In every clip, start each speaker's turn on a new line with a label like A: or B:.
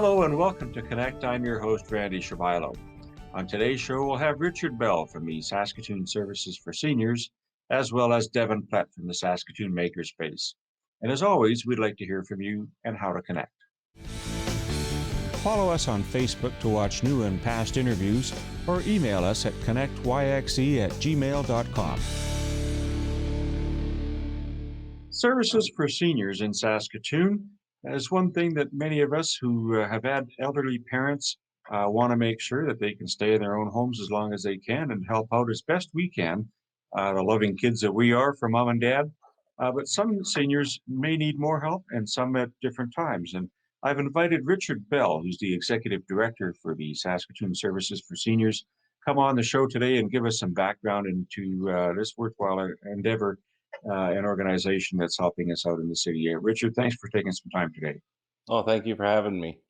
A: Hello and welcome to Connect. I'm your host, Randy Shabilo. On today's show, we'll have Richard Bell from the Saskatoon Services for Seniors, as well as Devin Plett from the Saskatoon Makerspace. And as always, we'd like to hear from you and how to connect. Follow us on Facebook to watch new and past interviews, or email us at connectyxe@gmail.com. Services for Seniors in Saskatoon is one thing that many of us who have had elderly parents want to make sure that they can stay in their own homes as long as they can and help out as best we can, the loving kids that we are for mom and dad. But some seniors may need more help and some at different times. And I've invited Richard Bell, who's the Executive Director for the Saskatoon Services for Seniors, come on the show today and give us some background into this worthwhile endeavor, an organization that's helping us out in the city. Richard, thanks for taking some time today.
B: Oh, thank you for having me.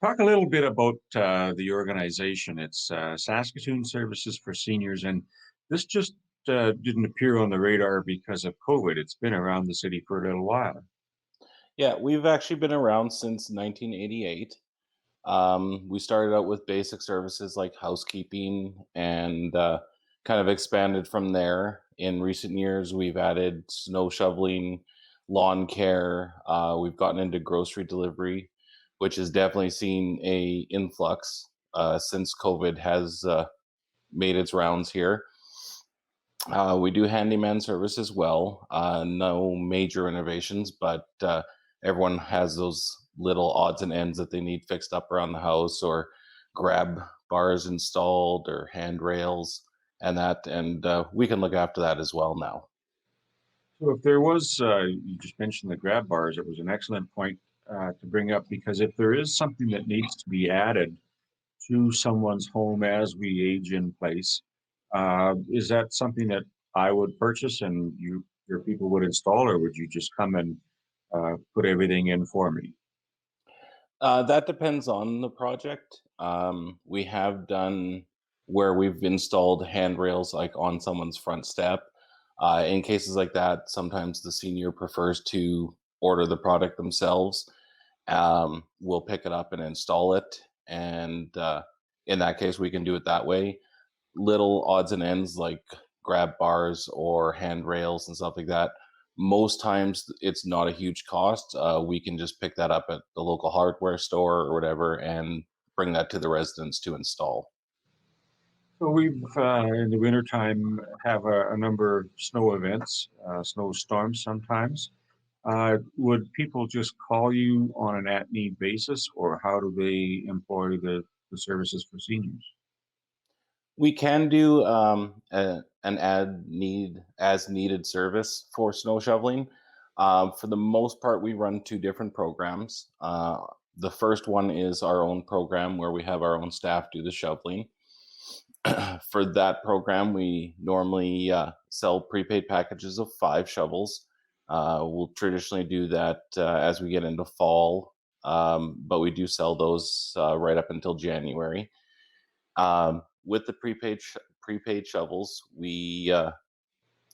A: Talk a little bit about the organization. It's Saskatoon Services for Seniors, and this just didn't appear on the radar because of COVID. It's been around the city for a little while.
B: Yeah, we've actually been around since 1988. We started out with basic services like housekeeping and kind of expanded from there. In recent years, we've added snow shoveling, lawn care. We've gotten into grocery delivery, which has definitely seen a influx since COVID has made its rounds here. We do handyman service as well. No major innovations, but everyone has those little odds and ends that they need fixed up around the house, or grab bars installed, or handrails, and that. And we can look after that as well now.
A: So if there was, you just mentioned the grab bars, it was an excellent point to bring up, because if there is something that needs to be added to someone's home as we age in place, is that something that I would purchase and your people would install, or would you just come and put everything in for me?
B: That depends on the project. We have done where we've installed handrails like on someone's front step. In cases like that, sometimes the senior prefers to order the product themselves. We'll pick it up and install it. And in that case, we can do it that way. Little odds and ends like grab bars or handrails and stuff like that, most times it's not a huge cost. We can just pick that up at the local hardware store or whatever and bring that to the residents to install.
A: So we've in the wintertime have a number of snow events, snowstorms sometimes. Would people just call you on an at-need basis, or how do they employ the services for seniors?
B: We can do an as needed service for snow shoveling. For the most part, we run two different programs. The first one is our own program where we have our own staff do the shoveling. For that program, we normally sell prepaid packages of 5 shovels. We'll traditionally do that as we get into fall, but we do sell those right up until January. With the prepaid shovels, we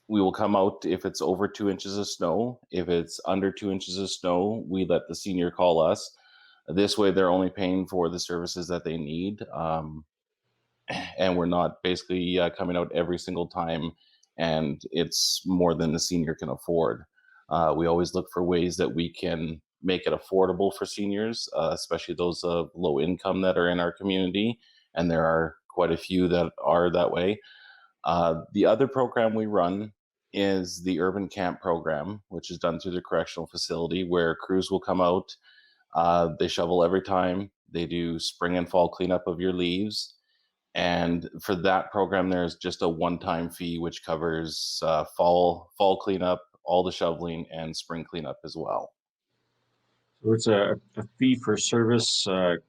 B: will come out if it's over 2 inches of snow. If it's under 2 inches of snow, we let the senior call us. This way, they're only paying for the services that they need, and we're not basically coming out every single time, and it's more than the senior can afford. We always look for ways that we can make it affordable for seniors, especially those of low income that are in our community, and there are quite a few that are that way. The other program we run is the urban camp program, which is done through the correctional facility, where crews will come out. They shovel every time. They do spring and fall cleanup of your leaves. And for that program, there's just a one-time fee, which covers fall cleanup, all the shoveling, and spring cleanup as well.
A: So it's a fee for service,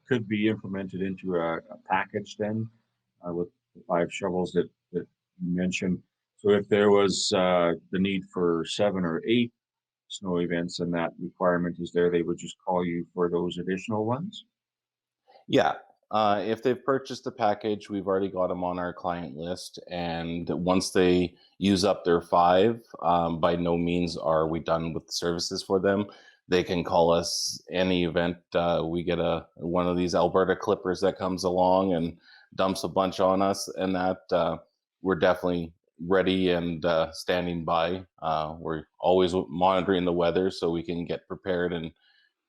A: could be implemented into a package then, with the 5 shovels that you mentioned. So if there was the need for 7 or 8 snow events and that requirement is there, they would just call you for those additional ones?
B: Yeah. If they've purchased the package, we've already got them on our client list. And once they use up their 5, by no means are we done with the services for them. They can call us any event. We get a one of these Alberta clippers that comes along and dumps a bunch on us, and that we're definitely ready and standing by. We're always monitoring the weather so we can get prepared and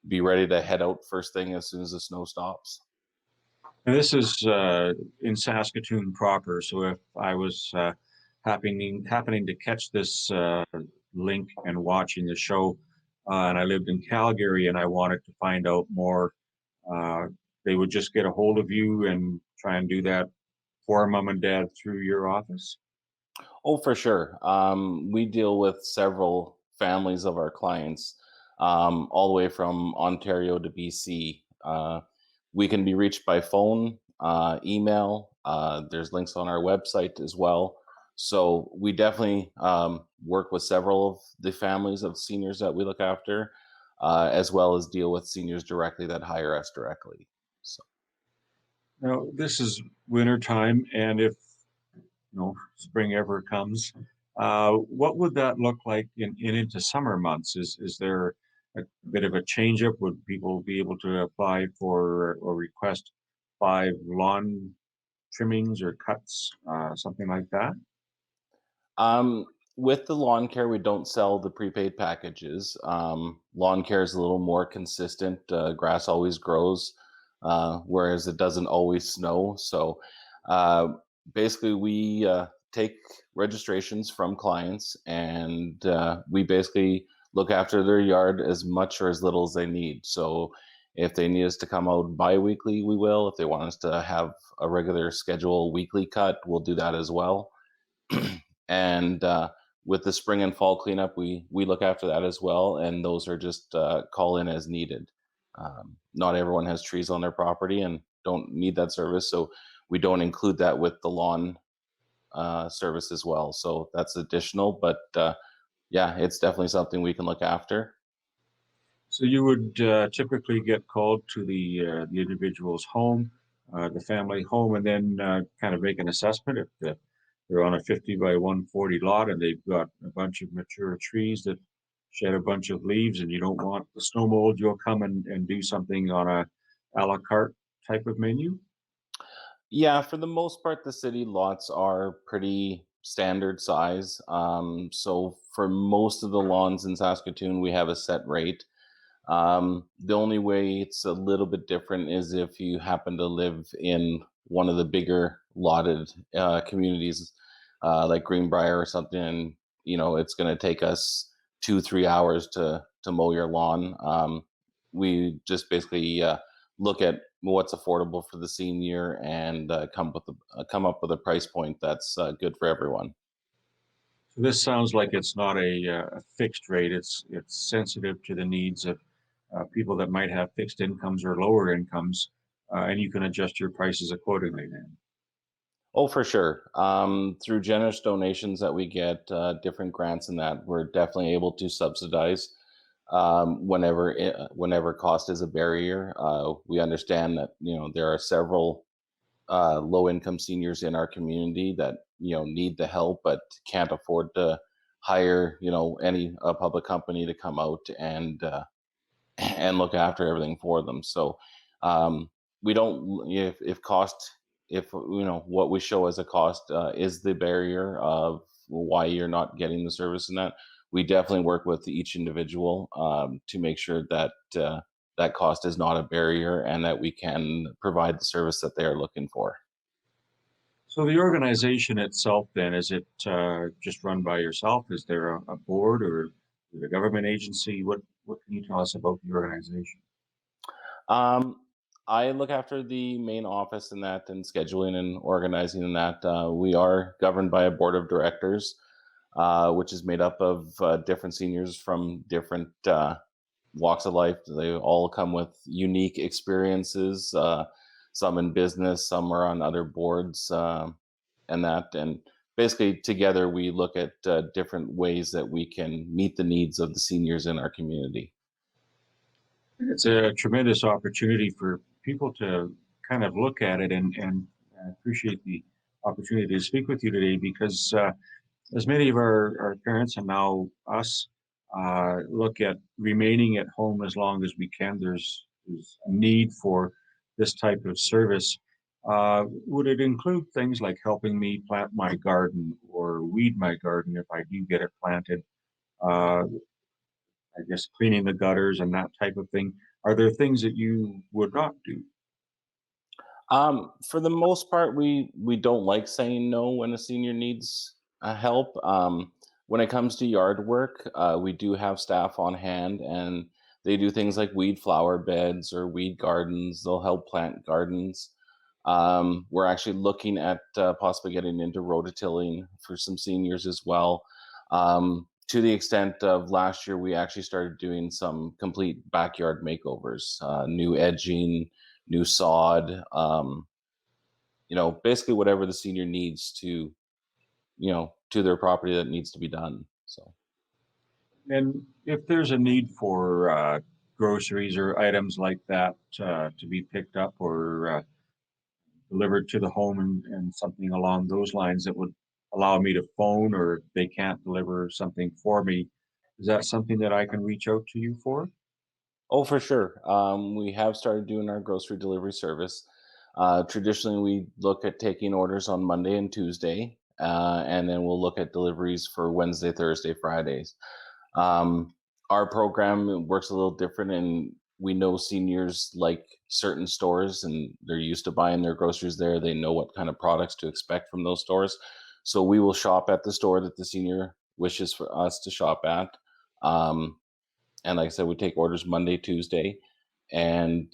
B: be ready to head out first thing as soon as the snow stops.
A: And this is in Saskatoon proper. So if I was happening to catch this link and watching the show, and I lived in Calgary and I wanted to find out more, uh, they would just get a hold of you and try and do that for mom and dad through your office.
B: Oh, for sure. We deal with several families of our clients, all the way from Ontario to BC. We can be reached by phone, email. There's links on our website as well. So we definitely work with several of the families of seniors that we look after, as well as deal with seniors directly that hire us directly. So.
A: Now, this is winter time, and if spring ever comes, what would that look like in into summer months? Is there a bit of a change up? Would people be able to apply for or request 5 lawn trimmings or cuts, something like that?
B: Um, with the lawn care, we don't sell the prepaid packages. Lawn care is a little more consistent. Grass always grows, whereas it doesn't always snow. So uh, basically, we take registrations from clients and we basically look after their yard as much or as little as they need. So if they need us to come out bi-weekly, we will. If they want us to have a regular schedule weekly cut, we'll do that as well. And with the spring and fall cleanup, we look after that as well, and those are just call in as needed. Not everyone has trees on their property and don't need that service, so we don't include that with the lawn service as well. So that's additional, but yeah, it's definitely something we can look after.
A: So you would typically get called to the individual's home, the family home, and then kind of make an assessment if they're on a 50 by 140 lot and they've got a bunch of mature trees that shed a bunch of leaves, and you don't want the snow mold. You'll come and do something on a la carte type of menu.
B: Yeah, for the most part, the city lots are pretty standard size. So for most of the lawns in Saskatoon, we have a set rate. The only way it's a little bit different is if you happen to live in one of the bigger lotted communities, like Greenbrier or something. And, it's going to take us 2, 3 hours to mow your lawn. We just basically look at what's affordable for the senior and come up with a price point that's good for everyone.
A: So this sounds like it's not a fixed rate. It's sensitive to the needs of people that might have fixed incomes or lower incomes, and you can adjust your prices accordingly. Then.
B: Oh, for sure. Through generous donations that we get, different grants and that, we're definitely able to subsidize whenever cost is a barrier. We understand that there are several low income seniors in our community that need the help but can't afford to hire any public company to come out and look after everything for them. So we don't if cost if what we show as a cost is the barrier of why you're not getting the service, and that we definitely work with each individual to make sure that that cost is not a barrier and that we can provide the service that they are looking for.
A: So the organization itself, then, is it just run by yourself? Is there a board or is it a government agency? What can you tell us about the organization?
B: Um, I look after the main office in that and scheduling and organizing in that. We are governed by a board of directors, which is made up of different seniors from different walks of life. They all come with unique experiences, some in business, some are on other boards, and that. And basically, together, we look at different ways that we can meet the needs of the seniors in our community.
A: It's a tremendous opportunity for people to kind of look at it, and I appreciate the opportunity to speak with you today because as many of our parents and now us look at remaining at home as long as we can. There's a need for this type of service. Would it include things like helping me plant my garden or weed my garden if I do get it planted? Uh, I guess cleaning the gutters and that type of thing. Are there things that you would not do?
B: For the most part, we don't like saying no when a senior needs help. When it comes to yard work, we do have staff on hand, and they do things like weed flower beds or weed gardens. They'll help plant gardens. We're actually looking at possibly getting into rototilling for some seniors as well. To the extent of last year, we actually started doing some complete backyard makeovers, new edging, new sod, basically whatever the senior needs to their property that needs to be done. So,
A: And if there's a need for groceries or items like that to be picked up or delivered to the home and something along those lines that would allow me to phone, or if they can't deliver something for me, is that something that I can reach out to you for?
B: oh, for sure. We have started doing our grocery delivery service. Traditionally, we look at taking orders on Monday and Tuesday, and then we'll look at deliveries for Wednesday, Thursday, Fridays. Um, our program works a little different, and we know seniors like certain stores, and they're used to buying their groceries there. They know what kind of products to expect from those stores. So we will shop at the store that the senior wishes for us to shop at. Um, and like I said, we take orders Monday, Tuesday, and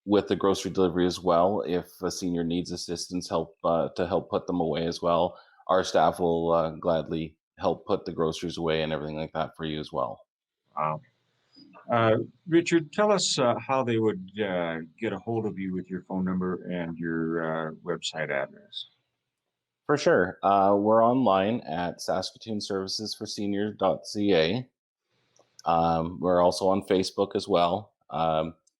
B: with the grocery delivery as well. If a senior needs assistance, help to help put them away as well, our staff will gladly help put the groceries away and everything like that for you as well.
A: Wow. Richard, tell us how they would get a hold of you with your phone number and your website address.
B: For sure, we're online at Saskatoon Services For Seniors.ca. We're also on Facebook as well.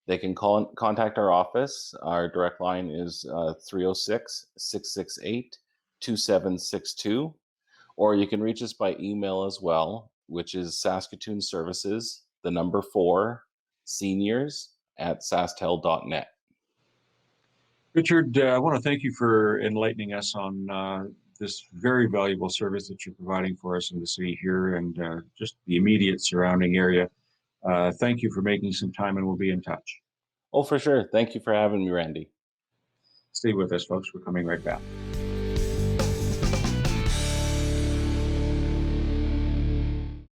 B: They can contact our office. Our direct line is 306 or you can reach us by email as well, which is Saskatoon Services, the number 4, seniors at sastel.net.
A: Richard, I want to thank you for enlightening us on this very valuable service that you're providing for us in the city here and just the immediate surrounding area. Thank you for making some time, and we'll be in touch.
B: Oh, for sure. Thank you for having me, Randy.
A: Stay with us, folks. We're coming right back.